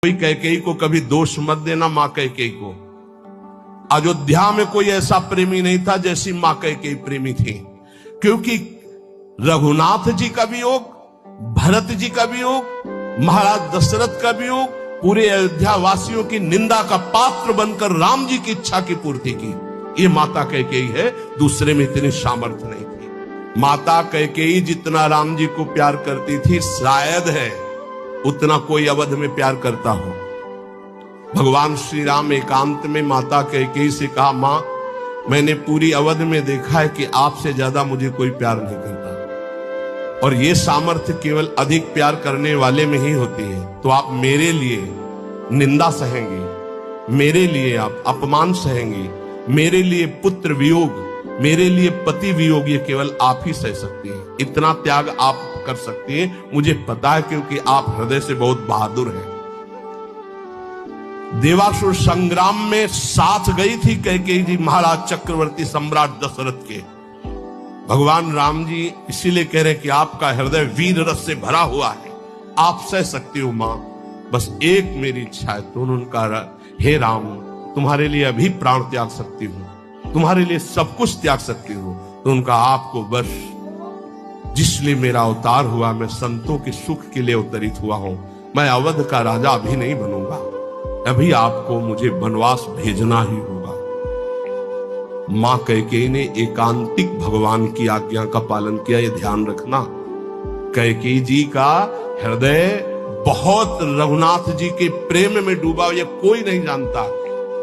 कोई कैकेयी को कभी दोष मत देना। मां कैकेयी को अयोध्या में कोई ऐसा प्रेमी नहीं था जैसी मां कैकेयी प्रेमी थी, क्योंकि रघुनाथ जी का वियोग, भरत जी का वियोग, महाराज दशरथ का वियोग पूरे अयोध्या वासियों की निंदा का पात्र बनकर राम जी की इच्छा की पूर्ति की। ये माता कैकेयी है, दूसरे में इतनी सामर्थ्य नहीं थी। माता कैकेयी जितना राम जी को प्यार करती थी, शायद है उतना कोई अवध में प्यार करता हो। भगवान श्री राम एकांत में माता कैकेयी से कहा, मां मैंने पूरी अवध में देखा है कि आपसे ज्यादा मुझे कोई प्यार नहीं करता, और ये सामर्थ्य केवल अधिक प्यार करने वाले में ही होती है। तो आप मेरे लिए निंदा सहेंगे, मेरे लिए आप अपमान सहेंगे, मेरे लिए पुत्र वियोग, मेरे लिए पति वियोग, ये केवल आप ही सह सकती हैं। इतना त्याग आप कर सकती हैं, मुझे पता है, क्योंकि आप हृदय से बहुत बहादुर हैं। देवासुर संग्राम में साथ गई थी कैकेयी जी महाराज चक्रवर्ती सम्राट दशरथ के। भगवान राम जी इसीलिए कह रहे हैं कि आपका हृदय वीर रस से भरा हुआ है, आप सह सकती हो मां, बस एक मेरी इच्छा है। तो उन्होंने कहा, हे राम तुम्हारे लिए अभी प्राण त्याग सकती हूं, तुम्हारे लिए सब कुछ त्याग सकती हूं। तो उनका आपको बस जिसलिए मेरा अवतार हुआ, मैं संतों के सुख के लिए अवतरित हुआ हूं, मैं अवध का राजा अभी नहीं बनूंगा, अभी आपको मुझे वनवास भेजना ही होगा। मां कैकेयी ने एकांतिक भगवान की आज्ञा का पालन किया, ये ध्यान रखना। कैकेयी जी का हृदय बहुत रघुनाथ जी के प्रेम में डूबा, ये कोई नहीं जानता।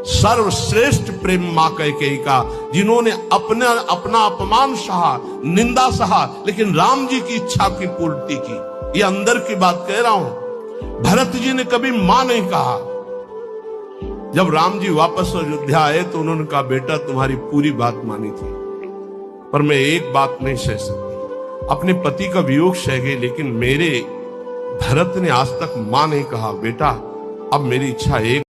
सर्वश्रेष्ठ प्रेम मां कैकेयी का, जिन्होंने अपना अपमान सहा, निंदा सहा, लेकिन राम जी की इच्छा की पूर्ति की। ये अंदर की बात कह रहा हूं। भरत जी ने कभी मां नहीं कहा। जब राम जी वापस अयोध्या आए तो उन्होंने कहा, बेटा तुम्हारी पूरी बात मानी थी, पर मैं एक बात नहीं सह सकती। अपने पति का वियोग सह गई, लेकिन मेरे भरत ने आज तक मां नहीं कहा। बेटा अब मेरी इच्छा एक